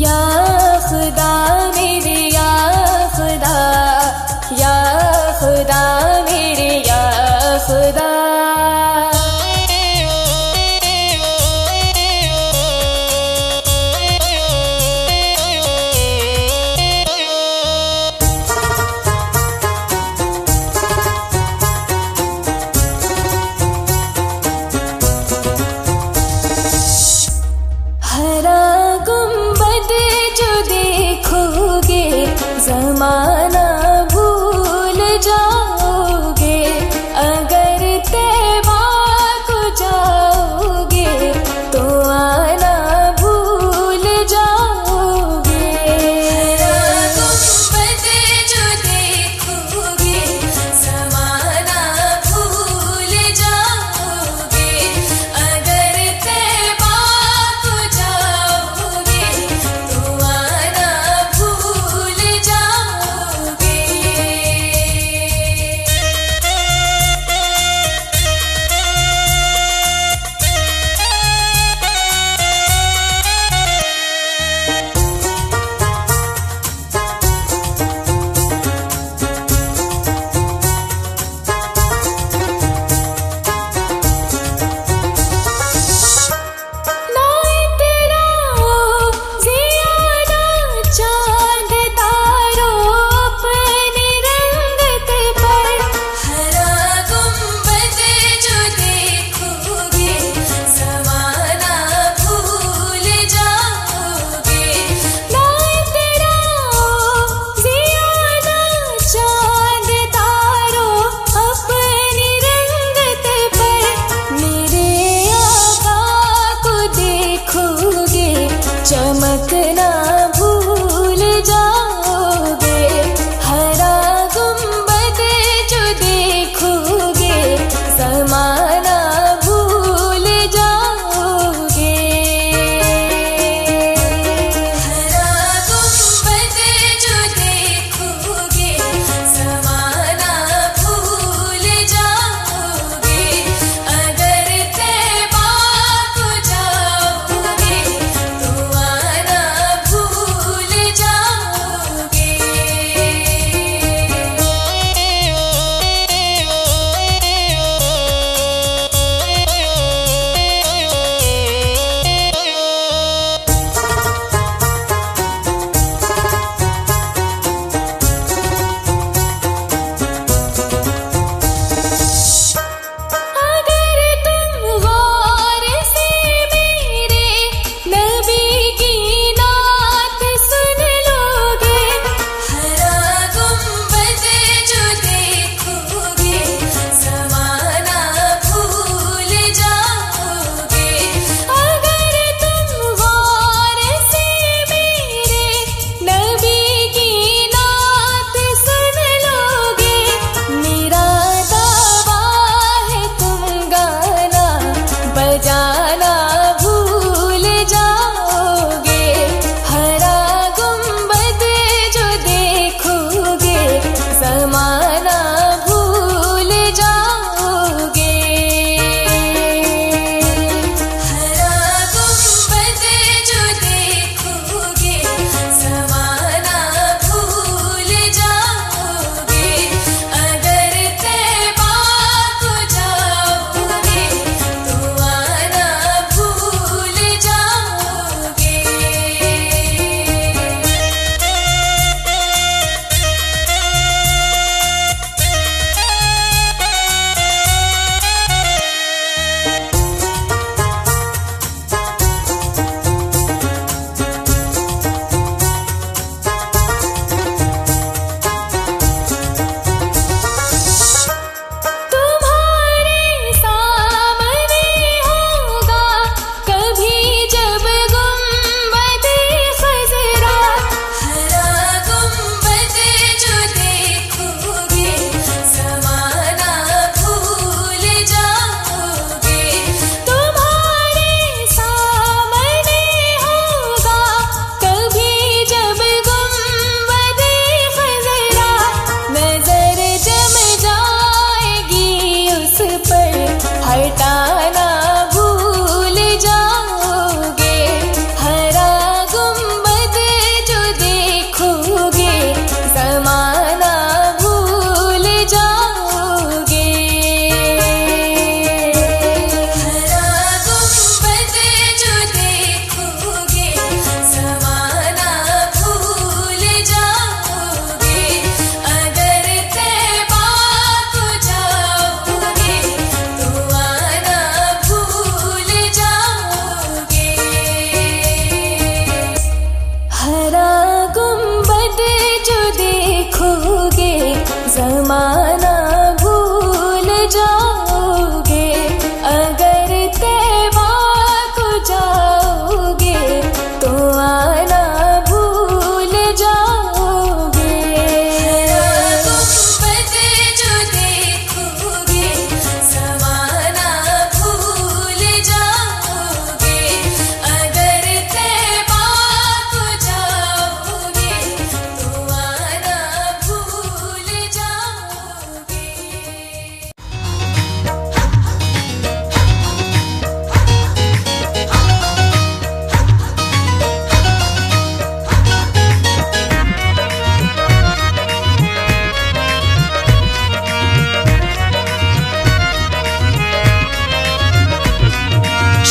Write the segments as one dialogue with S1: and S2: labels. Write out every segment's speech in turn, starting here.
S1: या खुदा मेरे या खुदा, या खुदा मेरे या खुदा। हरा गुंबद जो देखोगे ज़माना भूल जाओगे, अगर तैबा को जाओगे तो आना भूल जाओगे। हरा गुंबद जो देखोगे ज़माना भूल जाओगे, अगर तैबा को जाओगे तो आना भूल जाओगे। ना तेरा ज़ियादा चाँद तारों अपनी रंगत पर, हरा गुंबद जो देखोगे ज़माना भूल जाओगे। ना तेरा ज़ियादा चाँद तारों अपनी रंगत पर, मेरे आका को देखोगे चमकना भूल जाओगे। हरा गुंबद जो देखोगे ज़माना भूल जाओगे। हरा गुंबद जो देखोगे ज़माना भूल जाओगे, अगर तैबा को जाओगे तो आना भूल जमाना भूल जाओगे अगर तैबा को जाओगे तो आना भूल जाओगे। गुंबद जो देखोगे जमाना भूल जाओगे अगर तैबा को जाओगे तो आना भूल जाओगे।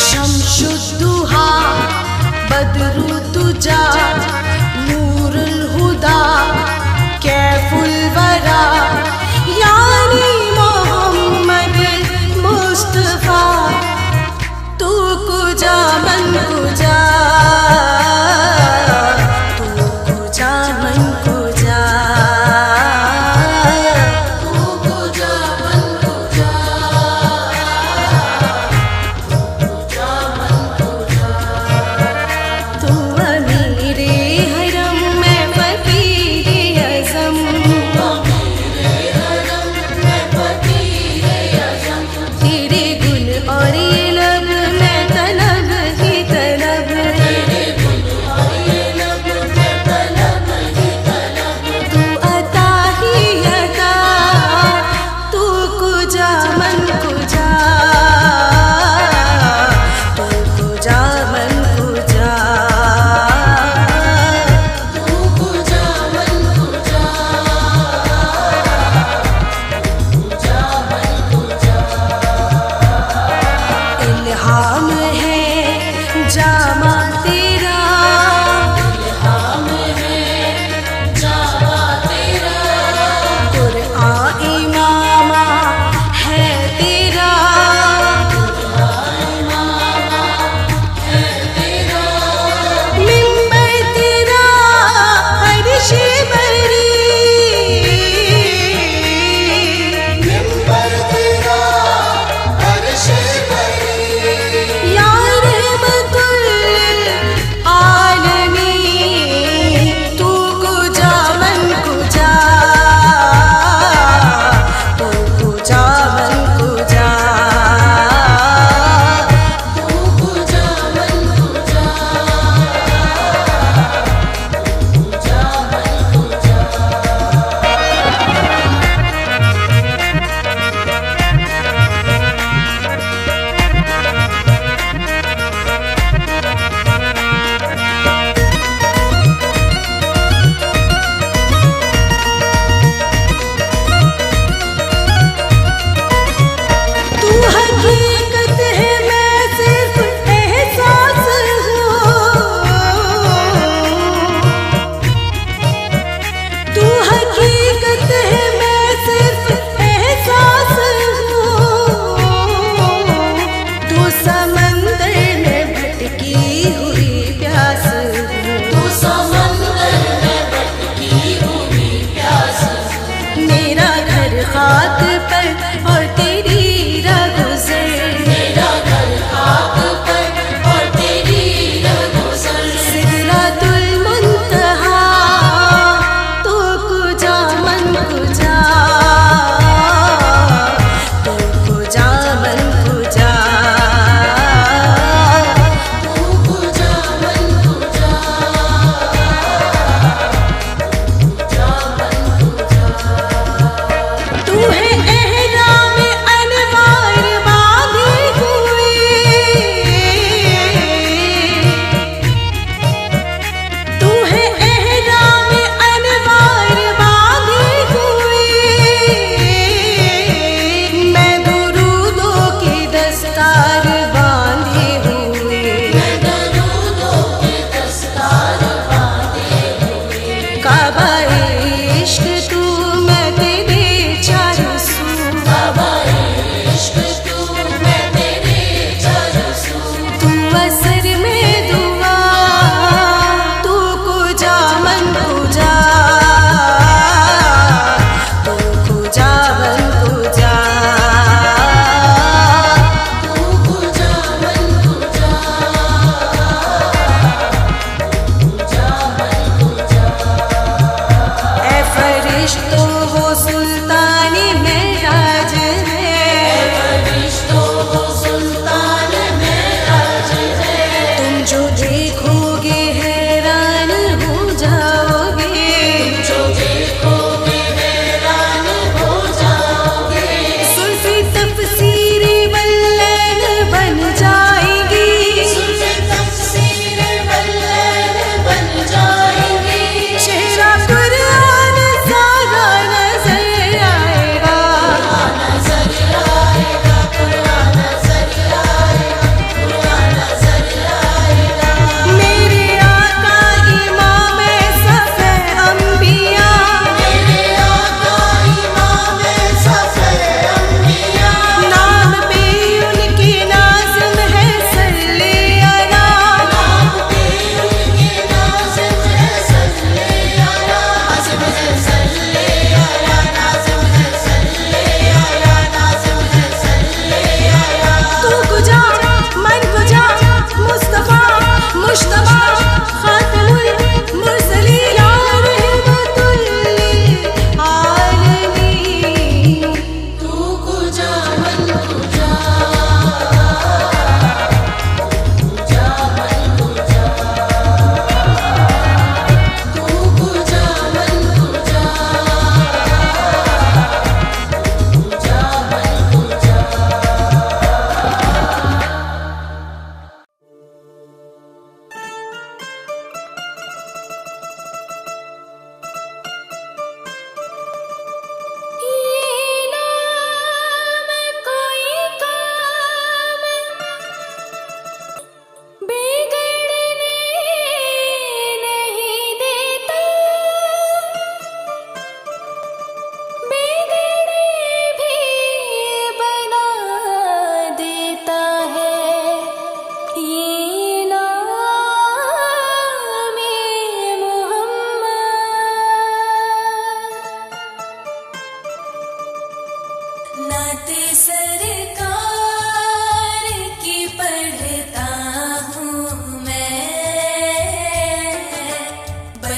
S2: शम्सुद्दुहा बदरु तुजा नूरुल हुदा कैफुल वरा यानी मोहम्मद मुस्तफा तू कुजा मन कुजा तू कुजा मन कुजा तू कुजा मन कुजा तू अमीरे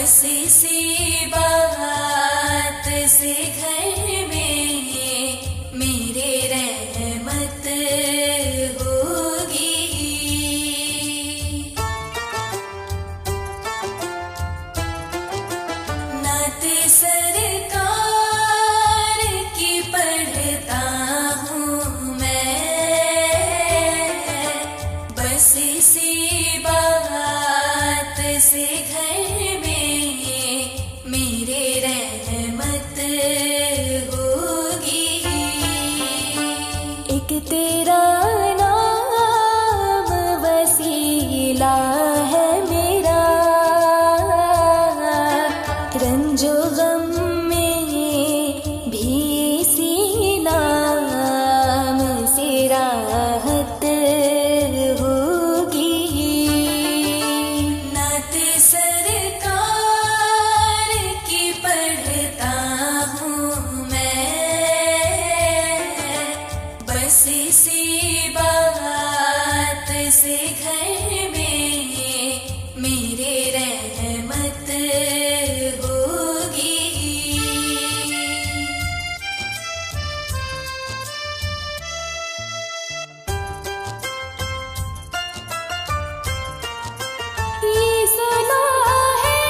S1: बस इसी बात से घर में मेरे रहमत होगी। नात सरकार की पढ़ता हूँ मैं, बस इसी बात से घर में मेरे रहमत होगी। एक तेरा नाम वसीला है मेरा, रंजो गम में भी इसी नाम से राहत होगी। नात सरकार की पढ़ता हूँ मैं, बस इसी बात से घर में मेरे रहमत होगी। ये सुना है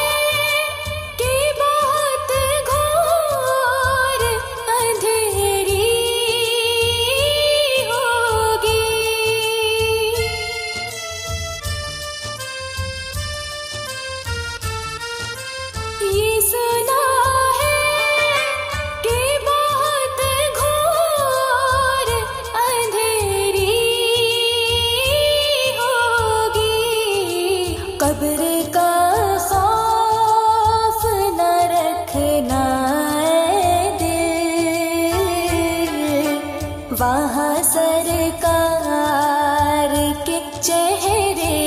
S1: कि बहुत घोर अंधेरी होगी। ये सुना है कि बहुत घोर अंधेरी होगी। कब्र का खौफ न रखना ऐ दिल, वहाँ सरकार के चेहरे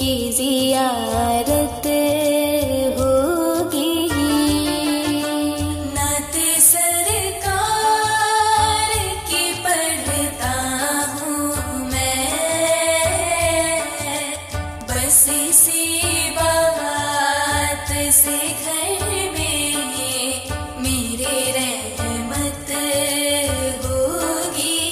S1: की जियारत होगी। नात सरकार की पढ़ता हूँ मैं, बस इसी बात से घर में मेरे रहमत होगी।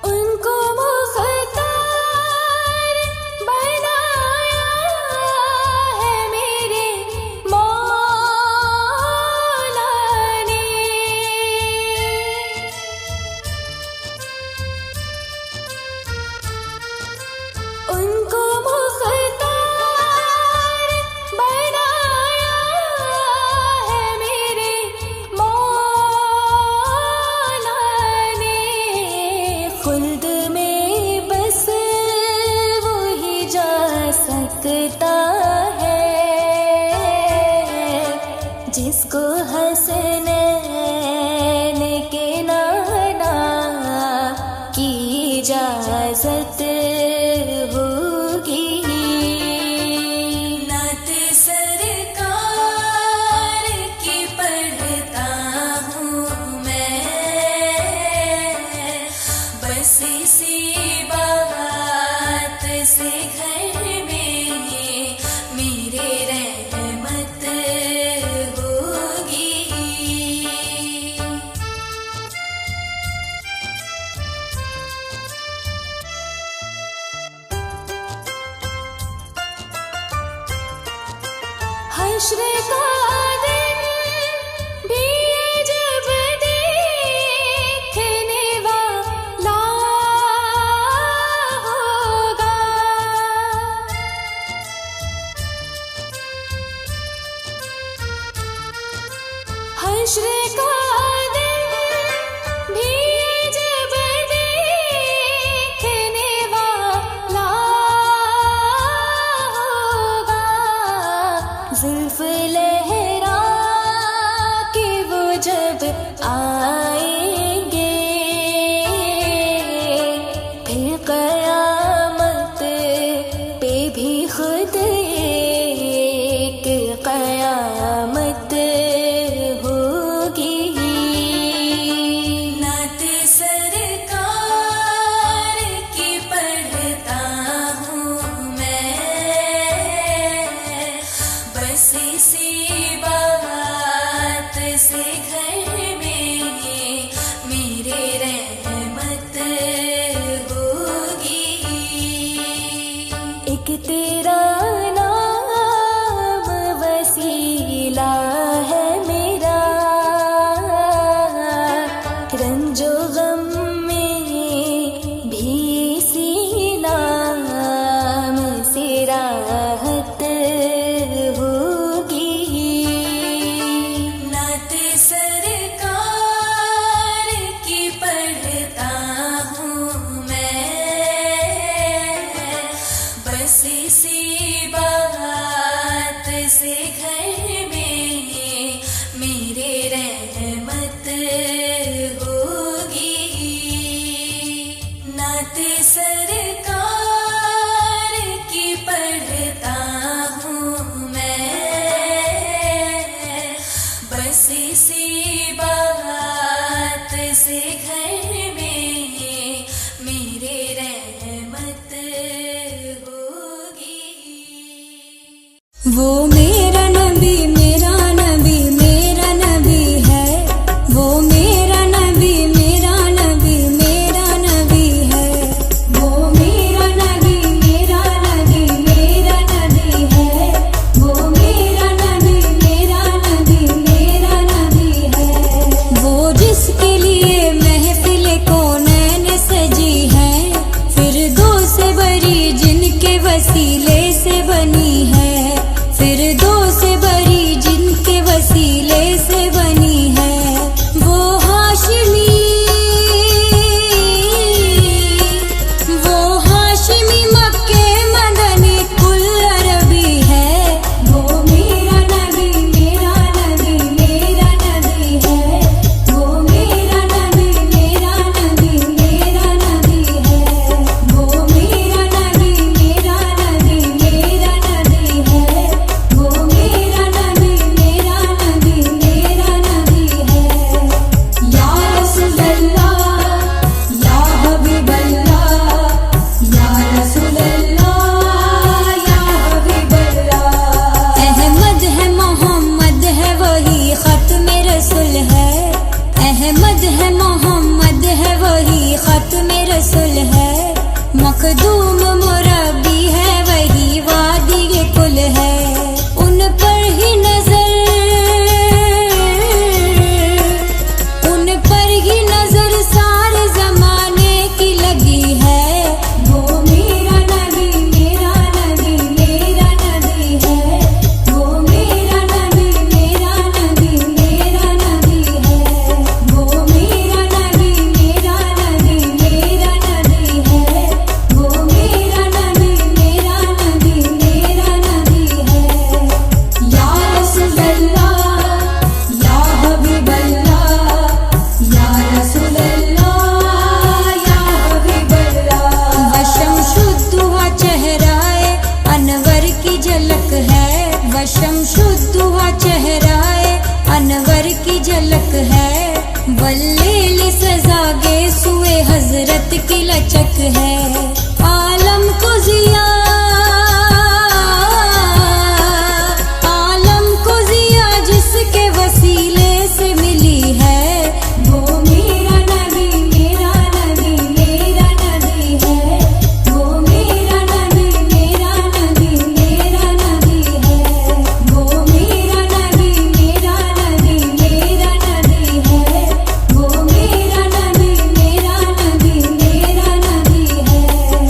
S1: उनको मुख्तार बनाया है मेरे मौला ने। उनको मुख्तार बनाया है मेरे मौला ने। खुल्द में बस वो ही जा सकता है जिसको हसनैन के नाना की इजाजत होगी। नात सरकार की पढ़ता हूँ मैं, बस इसी बात से घर में मेरे रहमत होगी। हश्र का दिन भी जब देखने वाला होगा, हश्र का दिन भी जब देखने वाला होगा। जुल्फ लहरा के वो जब आएंगे, फिर कयामत पे भी खुद एक कयामत सी बात से घर में मेरे रहमत होगी। एक तेरा नाम वसीला है मेरा, रंजो गम में भी इसी नाम से राहत होगी। नात सरकार की पढ़ता हूँ मैं, बस इसी बात से घर में मेरे रहमत होगी। नात सरकार की पढ़ता हूँ मैं, बस इसी बात से घर में मेरे रहमत होगी।
S3: वो मेरा नबी मेरा नबी मेरा नबी है, वो मेरा नबी मेरा नबी मेरा नबी है, वो मेरा नबी मेरा नबी मेरा नबी है, वो मेरा नबी मेरा नबी मेरा नबी है। वो जिसके लिए महफिल कौनैन सजी है, फिर दो से बरी जिनके वसीले से बनी है, फिर दो से बरी जिनके वसीले से बनी है। वो हाशिमी मक्के मदनी कुल अरबी है, वो मेरा नबी मेरा नबी मेरा नबी है, वो मेरा नबी मेरा नबी मेरा नबी है, वो मेरा नबी मेरा नबी मेरा नबी है, वो मेरा नबी मेरा नबी मेरा नबी है। या रसूल अल्लाह या हबीब अल्लाह, या रसूल अल्लाह या हबीब अल्लाह। अहमद है मोहम्मद है वही खत्म रसूल है, अहमद है मोहम्मद है वही खत्म रसूल है, मखदूम मुरब्बी है वही वादी के कुल है। उन पर ही नजर, उन पर ही नजर सारे जमाने की लगी है। वो मेरा नबी मेरा नबी मेरा नबी है, वो मेरा नबी मेरा नबी मेरा नबी है, वो मेरा नबी मेरा नबी मेरा नबी है, वो मेरा नबी मेरा नबी मेरा नबी है। या रसूल अल्लाह या हबीब अल्लाह, या रसूल अल्लाह या हबीब अल्लाह। वशम शुद्धुआ चेहराए अनवर की झलक है, वशम शुद्धुआ चेहराए अनवर की झलक है, वल्लेली सजागे सुए हजरत की लचक है। आलम को जिया, आलम को जिया जिसके वसीले से मिली है, वो मेरा नबी मेरा नबी मेरा नबी है, वो मेरा नबी मेरा नबी मेरा नबी है, वो मेरा नबी मेरा नबी मेरा नबी है, वो मेरा नबी मेरा नबी मेरा नबी है।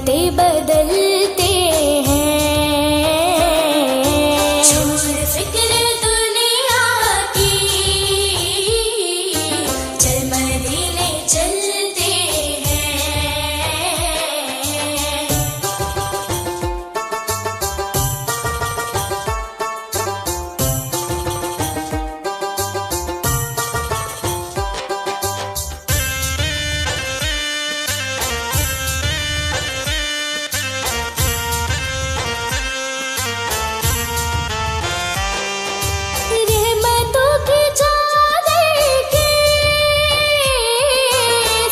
S3: किस्मतें बदलते हैं।
S1: छोड़ फिक्र दुनिया की, चल मदीने चलते हैं।
S3: रहमतों की चादर के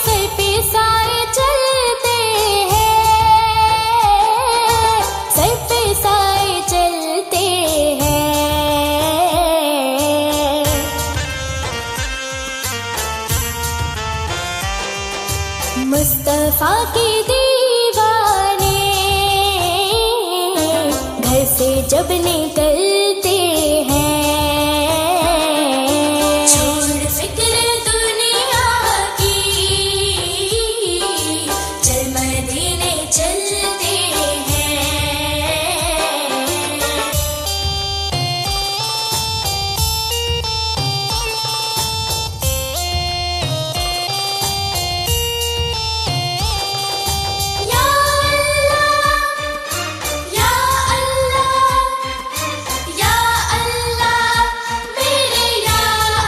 S3: सर पे साए चलते हैं, सर पे साए चलते हैं। मुस्तफा के दीवाने घर से जब निकलते हैं।
S1: छोड़ फिक्र दुनिया की, चल मदीने चलते हैं। या अल्लाह, या अल्लाह, मेरे या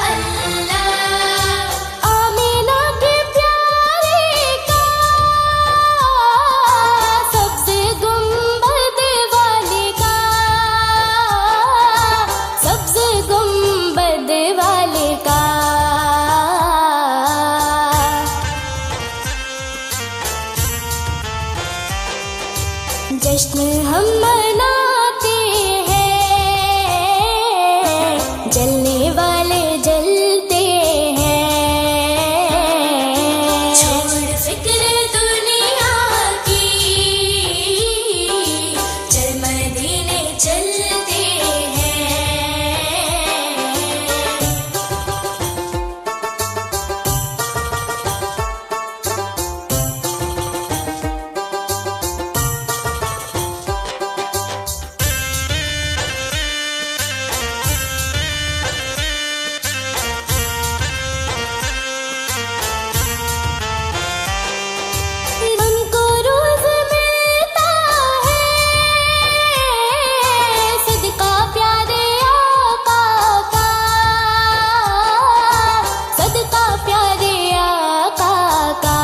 S1: अल्लाह।
S3: आमीना के प्यारे का सब्ज गुंबद वाले का, सब्ज गुंबद वाले का। जश्न हम मनाते हैं, जलने वाले जलते हैं।
S1: छोड़ फिक्र दुनिया की, चल मदीने चलते हैं।
S3: हमको रोज मिलता है सदका प्यारे आका का, सदका प्यारे आका का।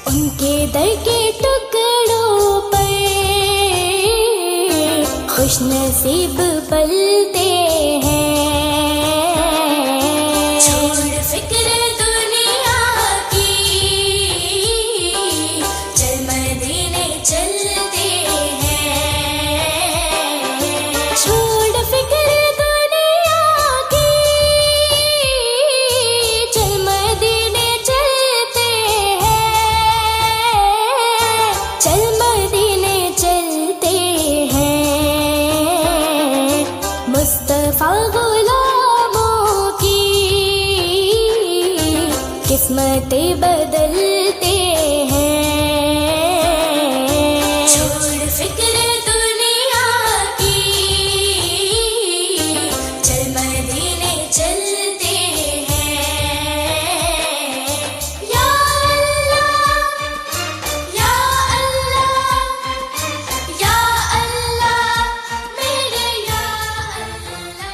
S3: उनके दर के टुकड़ों पर खुश नसीब पलते हैं।
S1: छोड़ फिक्र दुनिया की, चल मदीने चलते हैं।
S3: छोड़ फिक्र दुनिया की, चल मदीने चलते हैं, चल मदीने चलते हैं। मुस्तफा गुलामों की किस्मतें बदलते हैं।
S1: छोड़ फिक्र दुनिया की, चल मदीने चलते हैं। या अल्लाह, या अल्लाह, या अल्लाह, मेरे या अल्लाह।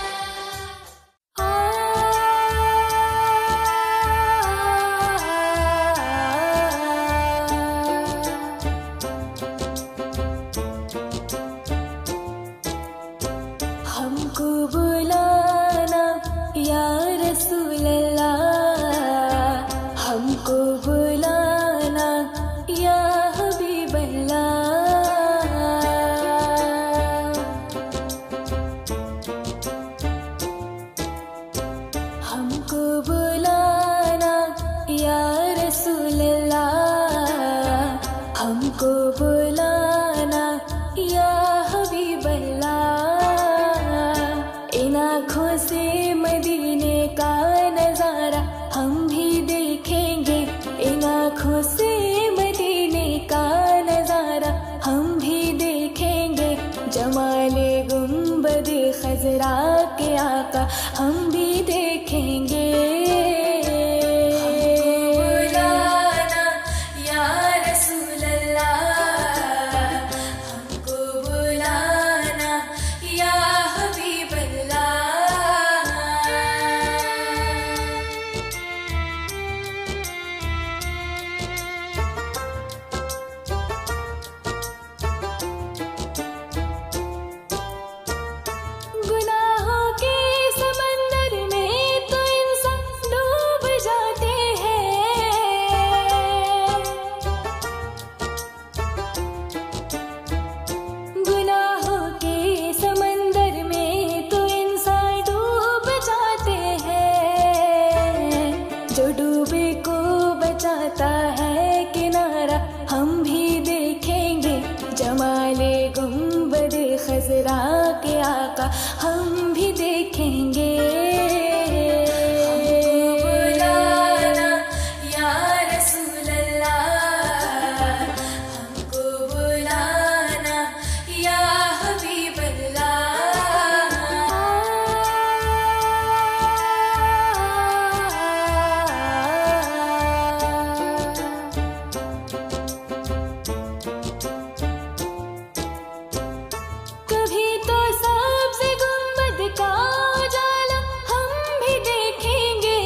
S3: जमाले गुंबदे खजरा के आका हम भी देखेंगे। बुलाना या रसूल अल्लाह, हमको बुलाना या हबीब अल्लाह। गुनाहों के समंदर में तो इंसान डूब जाते हैं। गुनाहों के समंदर में तो इंसान डूब जाते हैं। जो डूबे को बचाता है किनारा हम भी देखेंगे। जमाले गुंबदे खजरा के आका हम भी देखेंगे। बुलाना या रसूल अल्लाह, हमको बुलाना या हबीब कभी तो सबसे गुंबद का उजाला हम भी देखेंगे।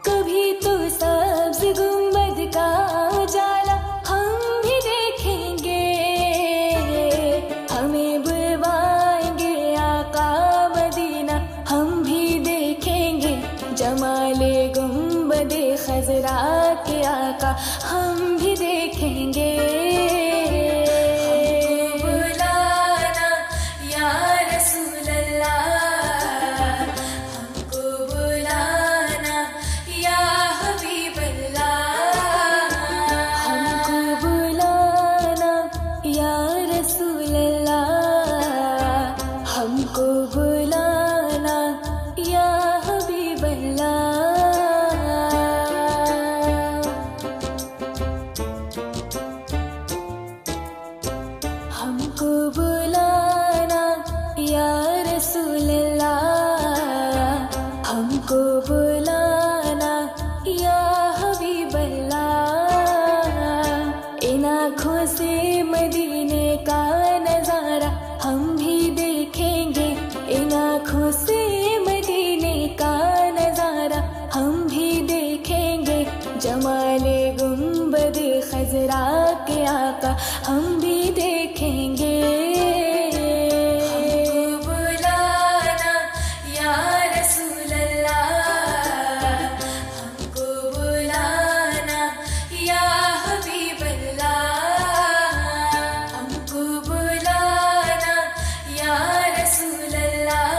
S3: कभी तो सबसे गुंबद का उजाला हम भी देखेंगे। हमें बुलवाएंगे आका मदीना हम भी देखेंगे। जमाले गुंबदे खजरा के आका हम भी देखेंगे। बुलाना या रसूल अल्लाह, हमको बुलाना या हबीब अल्लाह। हमको बुलाना या रसूल अल्लाह, हमको बुलाना या हबीब अल्लाह। हमको बुलाना या रसूल अल्लाह, हमको बुलाना या हबीब अल्लाह। इन आँखों से मदीने का नजारा हम भी देखेंगे। इन आँखों से मदीने का नजारा हम भी देखेंगे। जमाले गुंबदे खजरा के आका हम भी देखेंगे। हमको बुलाना या रसूल अल्लाह, हमको बुलाना या हबीब अल्लाह। हमको बुलाना या रसूल अल्लाह,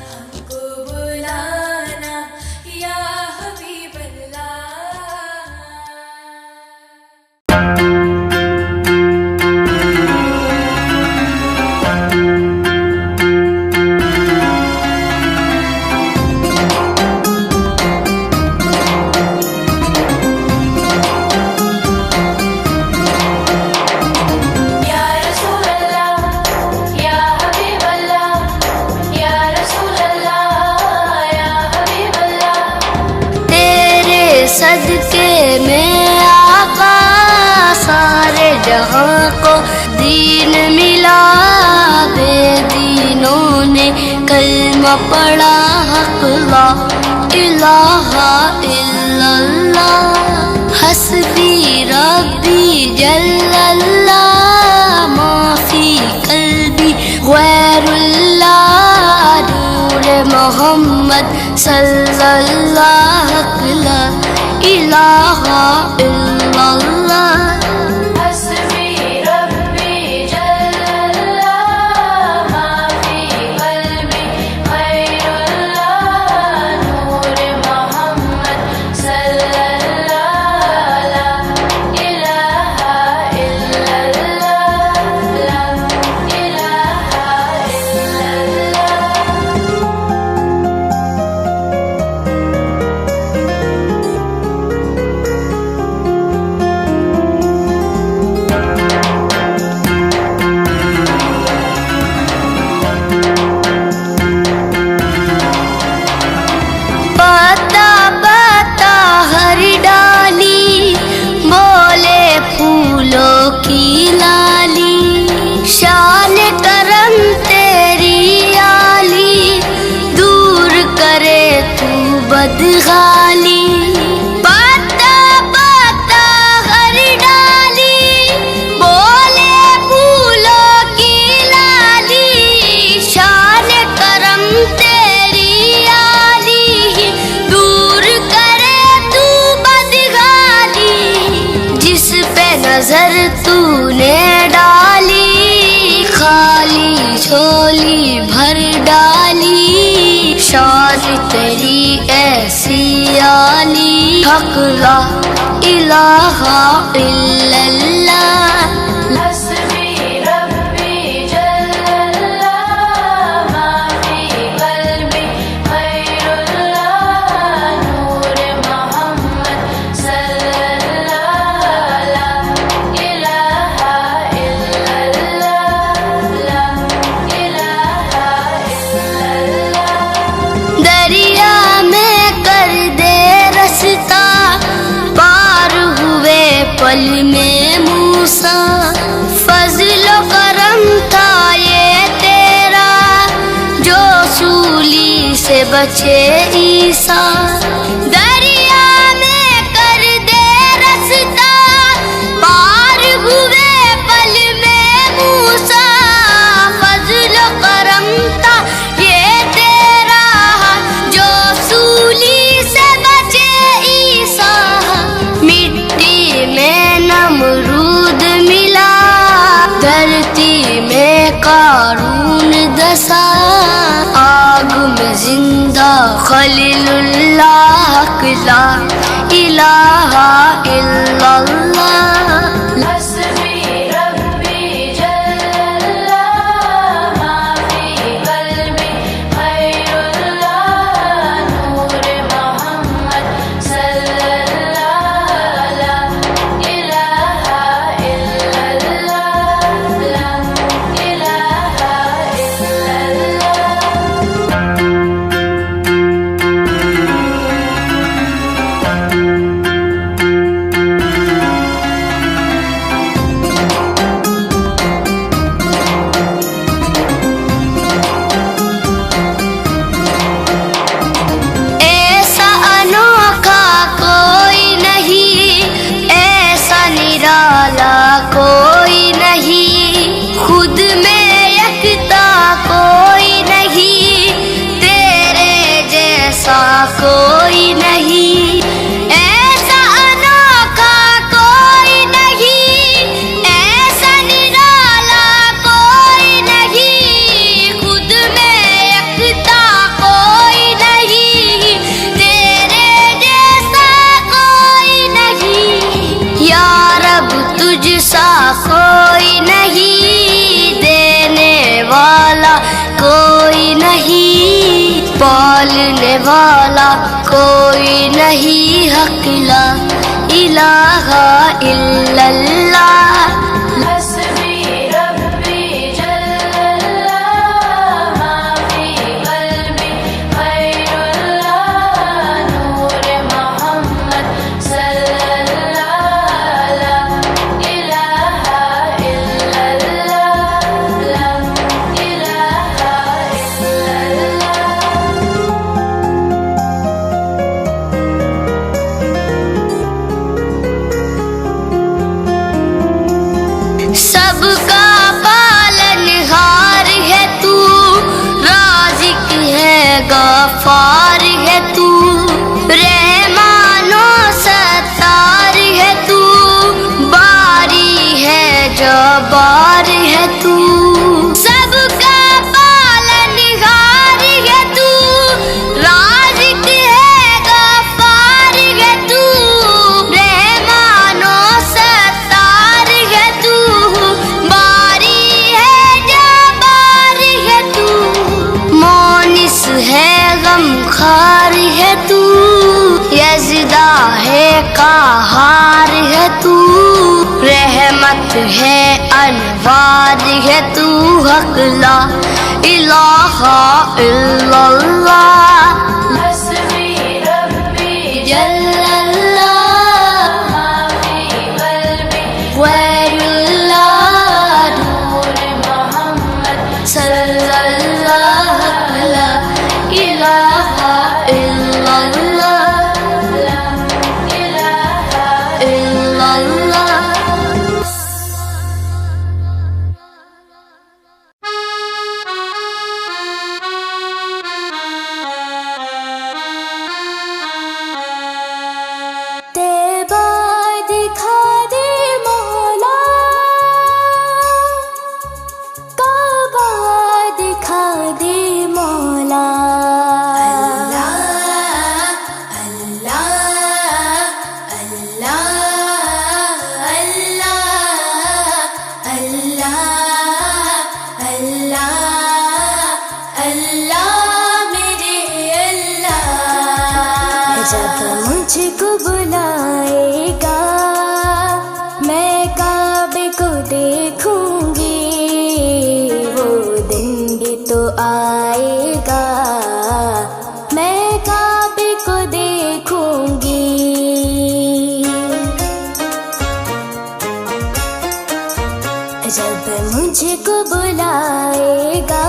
S3: हमको बुलाना या हबीब अल्लाह।
S1: या रसूल अल्लाह, या हबीब अल्लाह, या रसूल अल्लाह, या हबीब अल्लाह।
S4: तेरे सदके में आका सारे जहां को दीन मिला। बेदीनों ने कलमा पढ़ा हक ला इलाहा इल्लल्लाह। हस्बी रब्बी जल्लल्लाह, माफी कल्बी गैरुल्लाह। नूर मोहम्मद सल्लल्लाहु ला इलाहा इल्लल्लाह।
S1: हस्बी रब्बी जल्लल्लाह, माफी कल्बी गैरुल्लाह। नूर मोहम्मद सल्लल्लाहु ला इलाहा इल्लल्लाह, ला इलाहा इल्लल्लाह।
S4: नजर तूने डाली, खाली झोली भर डाली। शान तेरी ऐसी आली, हक ला इलाहा इल्लल्लाह।
S1: हस्बी रब्बी जल्लल्लाह, माफी कल्बी खैरुल्लाह, नूर मोहम्मद सल्लल्लाह, ला इलाहा इल्लल्लाह, ला इलाहा इल्लल्लाह।
S4: दरिया में कर दे रास्ता, पार हुए पल में मूसा। फजलो करम था ये तेरा, जो सूली से बचे ईसा। दरिया में कर दे रास्ता, पार हुए पल में मूसा। फजलो करम था ये तेरा, जो सूली से बचे ईसा। मिट्टी में नमरूद मिला, धरती में कारून दसा। आग में जिंदा खलीलुल्लाह, ला इलाहा इल्लल्लाह।
S1: हस्बी रब्बी जल्लल्लाह, माफी कल्बी खैरुल्लाह, नूर मोहम्मद सल्लल्लाह, ला इलाहा इल्लल्लाह, ला इलाहा इल्लल्लाह।
S4: ऐसा अनोखा कोई नहीं, ऐसा निराला कोई नहीं। खुद में यकता कोई नहीं, तेरे जैसा कोई नहीं। ऐसा अनोखा कोई नहीं, ऐसा निराला कोई नहीं। खुद में यकता कोई नहीं, तेरे जैसा कोई नहीं। या रब तुझ सा कोई नहीं, देने वाला कोई नहीं। पालने वाला कोई नहीं, हक ला इलाहा इल्लल्लाह।
S1: हस्बी रब्बी जल्लल्लाह, माफी कल्बी खैरुल्लाह, नूर मोहम्मद सल्लल्लाह, ला इलाहा इल्लल्लाह, ला इलाहा इल्लल्लाह।
S4: सबका पालनहार है तू, राज़िक है गफ़ार है तू। रहमानो सत्तार है तू, बारी है जब्बार है तू। सबका पालनहार है तू, राज़िक है गफ़ार है तू। रहमानो सत्तार है तू, बारी है जब्बार है तू। मोनिस है गमखार है तू, यज़दा है कहार है तू। रहमत है अनवार है तू, हक ला इलाहा इल्लल्लाह।
S1: हस्बी रब्बी
S4: जल्लल्लाह,
S1: माफी कल्बी
S4: वैरुल्लाह,
S1: नूर मोहम्मद
S4: सल्लल्लाह, ला इलाहा इल्लल्लाह,
S1: ला इलाहा
S4: इल्लल्लाह। जब मुझको बुलाएगा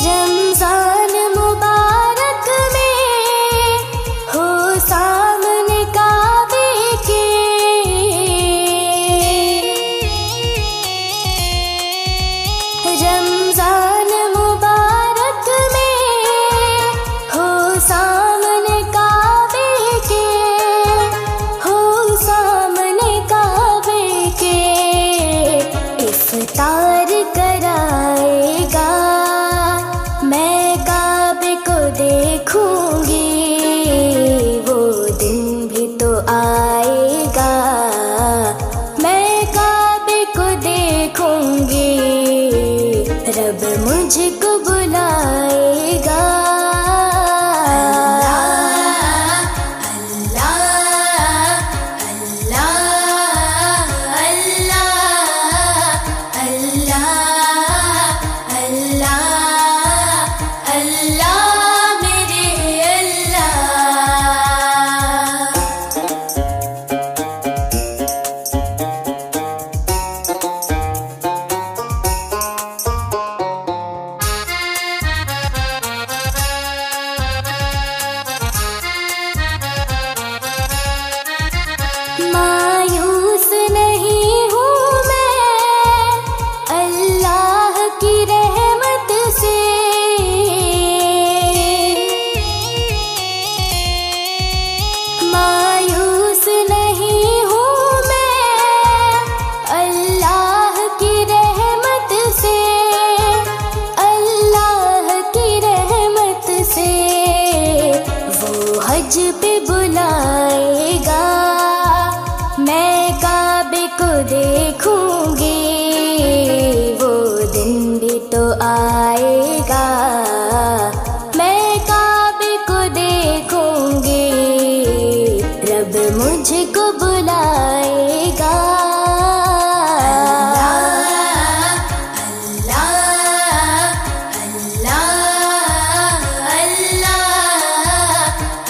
S4: रमजान मुबारक में हो सामने काबे के, रमजान मुबारक में हो सामने काबे के, हो सामने काबे के, इफ्तार कराएगा मैं काबे को देखूंगी, वो दिन भी तो आएगा मैं काबे को देखूंगी, रब मुझको बुलाएगा। मायूस नहीं हूँ मैं अल्लाह की रहमत से, मायूस नहीं हूँ मैं अल्लाह की रहमत से, अल्लाह की रहमत से, वो हज पे बुलाएगा मैं काबे को देखूंगी, वो दिन भी तो आएगा मैं काबे को देखूंगी, रब मुझको बुलाएगा।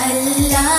S4: अल्लाह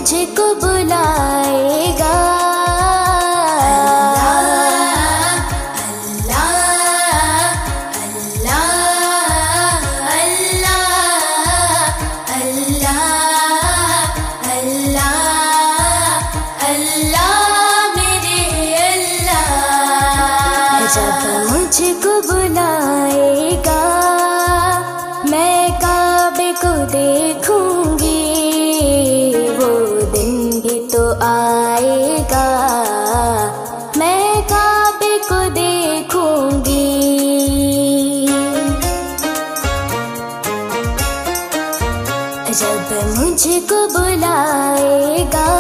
S4: मुझको बुलाएगा। जब मुझको बुलाएगा मैं काबे को देखूंगी, वो दिन भी तो आएगा मैं काबे को देखूंगी। जब मुझको बुलाएगा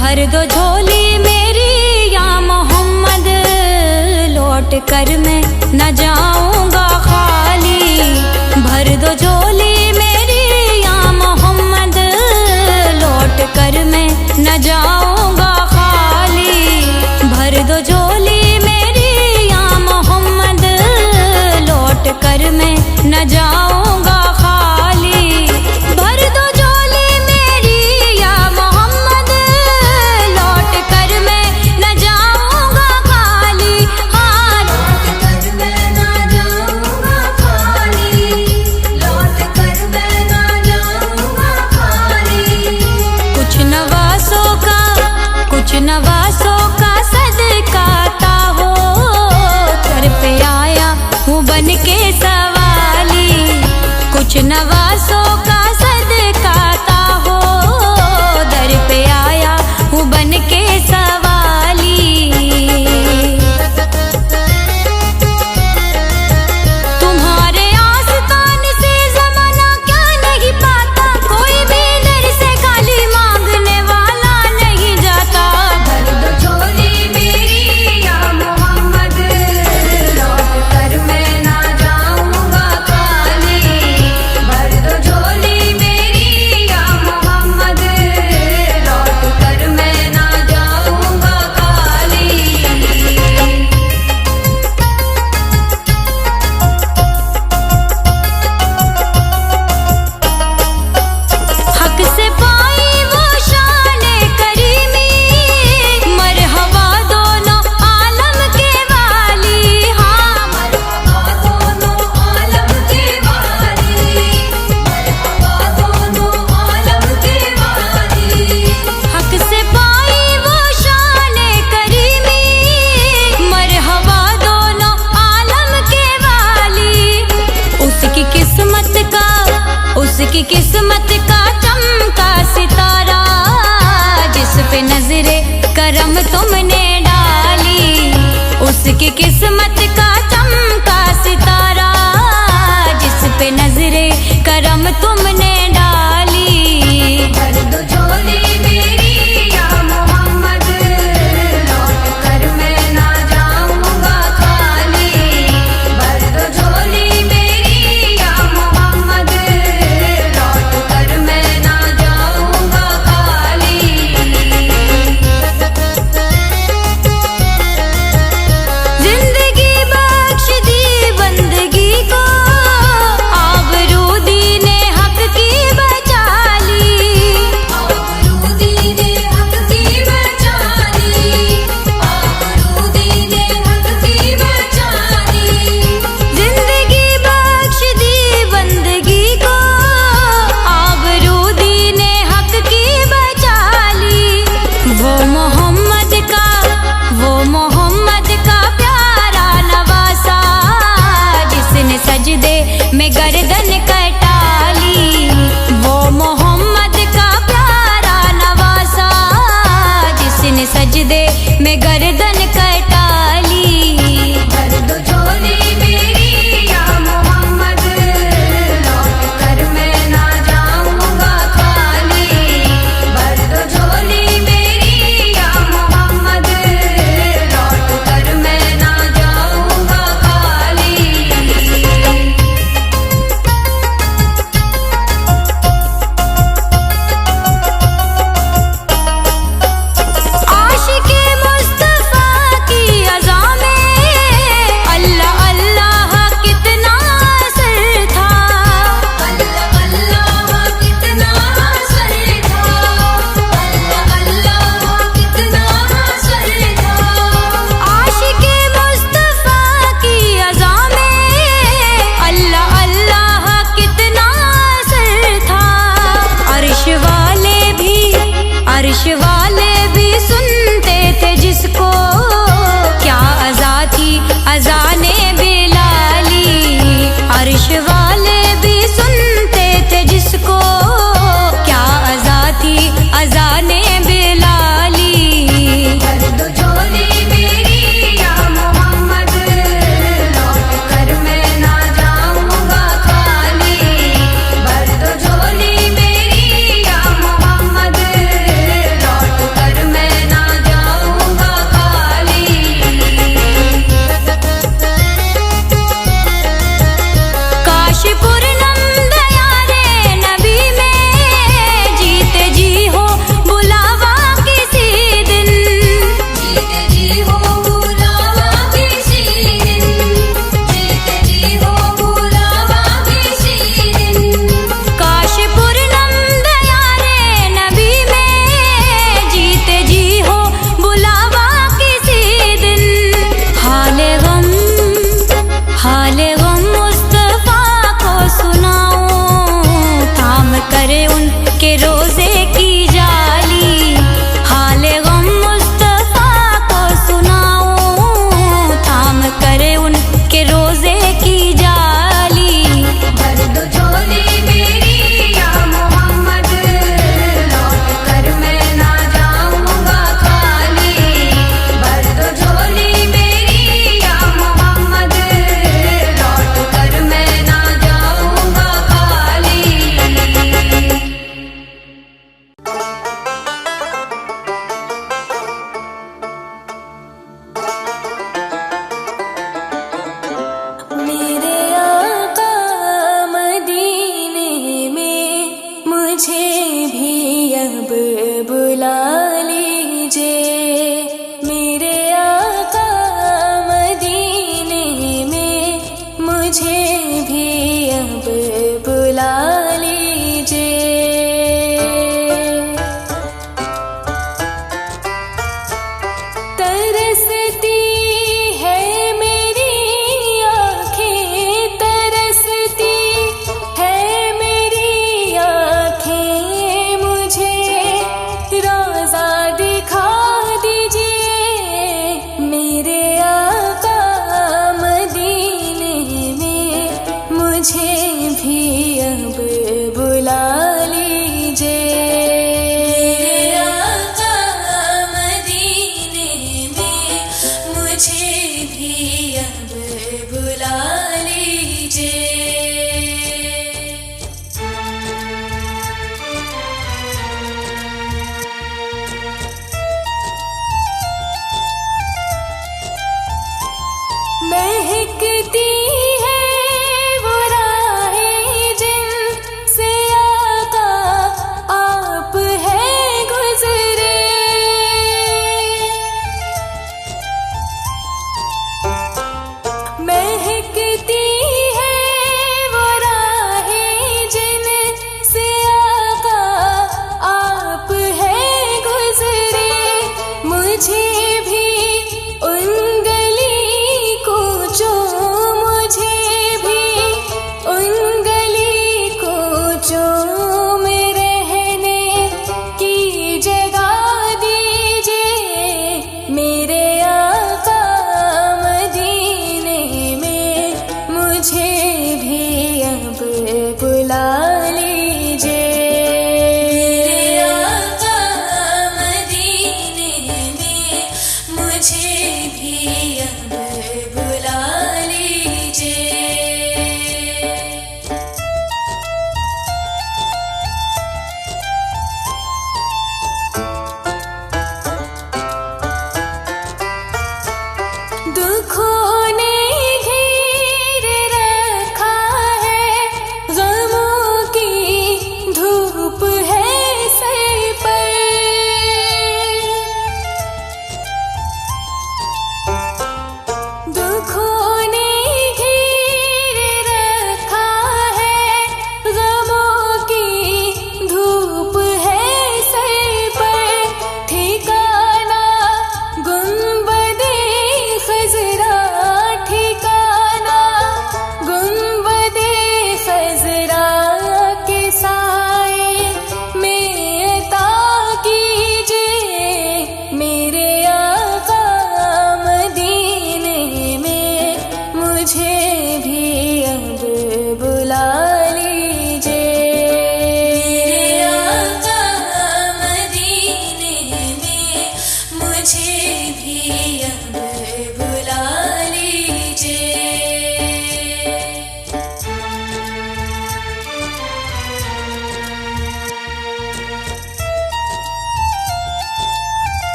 S4: भर दो झोली मेरी या मोहम्मद, लौट कर मैं न जाऊंगा खाली। भर दो झोली मेरी या मोहम्मद, लौट कर मैं न जाऊंगा खाली। भर दो झोली मेरी या मोहम्मद, लौट कर मैं न जाऊंगा खाली। भर दो झोली मेरी या मोहम्मद, लौट कर मैं न जाऊंगा खाली। हाँ, लौट कर मैं न जाऊंगा खाली, लौट कर मैं न जाऊंगा खाली। कुछ नवासों का सदकाता हो, घर पे आया हूँ बन के सवाली। कुछ नवासों का सदकाता हो, दर पे आया हूँ बन के सवाली। तुम्हारे आस्तान से ज़माना क्या नहीं पाता, कोई भी दर से खाली मांगने वाला नहीं जाता। भर दो झोली मेरी या मोहम्मद, लौट कर मैं ना जाऊंगा खाली। भर दो झोली मेरी या मोहम्मद, लौट कर मैं ना जाऊंगा खाली। हक से पाई वो शान करीमी, मरहबा दोनों आलम के वाली। हाँ, मरहबा दोनों आलम के वाली, मरहबा दोनों आलम के वाली। हक से पाई वो शान करीमी, मरहबा दोनों आलम के वाली। उसकी किस्मत का चमका सितारा, जिस पे नजरे करम तुमने डाली। उसकी किस्मत का चमका सितारा, जिस पे नजरे करम तुमने डाली। भर दो झोली मेरी या मोहम्मद, लौट कर मैं ना जाऊंगा खाली। भर दो झोली मेरी या मोहम्मद, लौट कर मैं ना जाऊंगा खाली। जिंदगी बख्श दी बंदगी को, आबरू दीने हक की बचा ली। आबरू दीने हक की बचा ली, आबरू दीने हक की बचा ली। जिंदगी बख्श दी बंदगी को, आबरू दीने हक की बचा ली। वो मोहम्मद का प्यारा नवासा, जिसने सजदे में गर्दन कटा ली। वो मोहम्मद का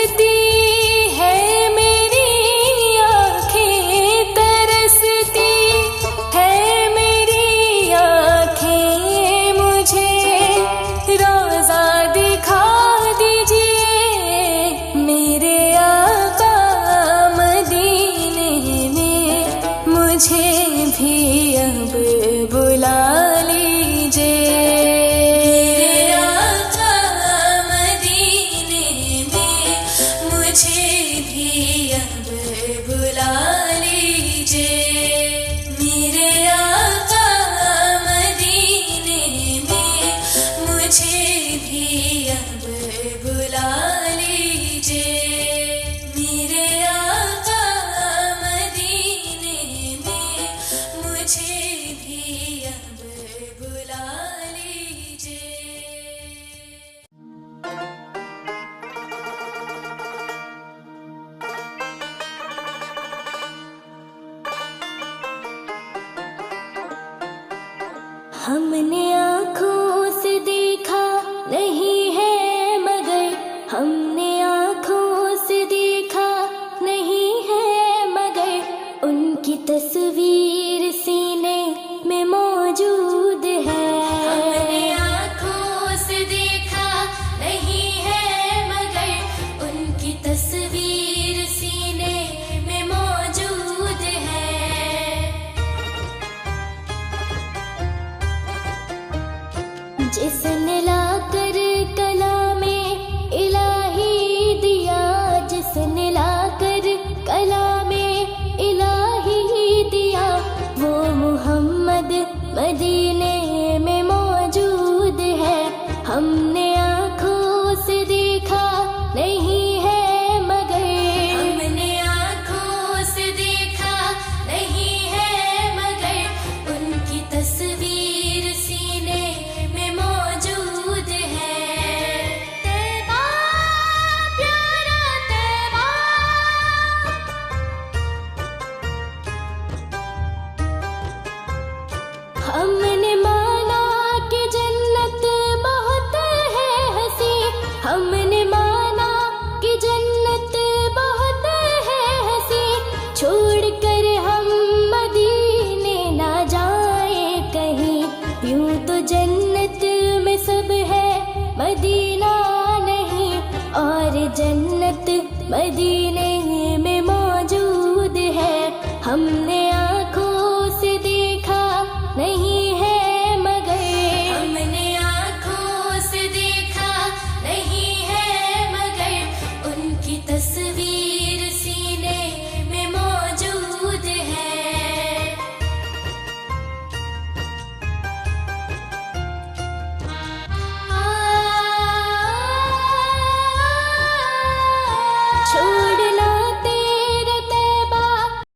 S1: तरसती है मेरी आँखें, तरसती है मेरी आँखें, मुझे रोज़ा दिखा दीजिए मेरे आका मदीने में, मुझे भी अब बुला लीजिए। मेरे आका मदीने में, मुझे भी अब बुला लीजिए। मेरे आका मदीने में, मुझे भी अब बुला लीजिए। मेरे आका मदीने में, मुझे भी अब बुला लीजिए। हमने आँखों से देखा नहीं है मगर, हमने आँखों से देखा नहीं है मगर, उनकी तस्वीर सीने में मौजूद है। हमने आँखों से देखा नहीं है मगर, उनकी तस्वीर सीने में मौजूद है। जिसने लाकर कलामे इलाही दिया, जिसने लाकर कलामे इलाही दिया, वो मुहम्मद मदीने में मौजूद है। हमने आँखों से देखा नहीं है मगर, हमने आँखों से देखा नहीं है मगर, उनकी तस्वीर सीने में मौजूद है। तैबा प्यारा तैबा, हमने माना कि जन्नत बहुत है हंसी, हमने माना कि जन्नत बहुत है हंसी, छोड़कर हम मदीने ना जाए कहीं। यूं तो जन्नत में सब है मदीना नहीं, और जन्नत मदीने में मौजूद है। हमने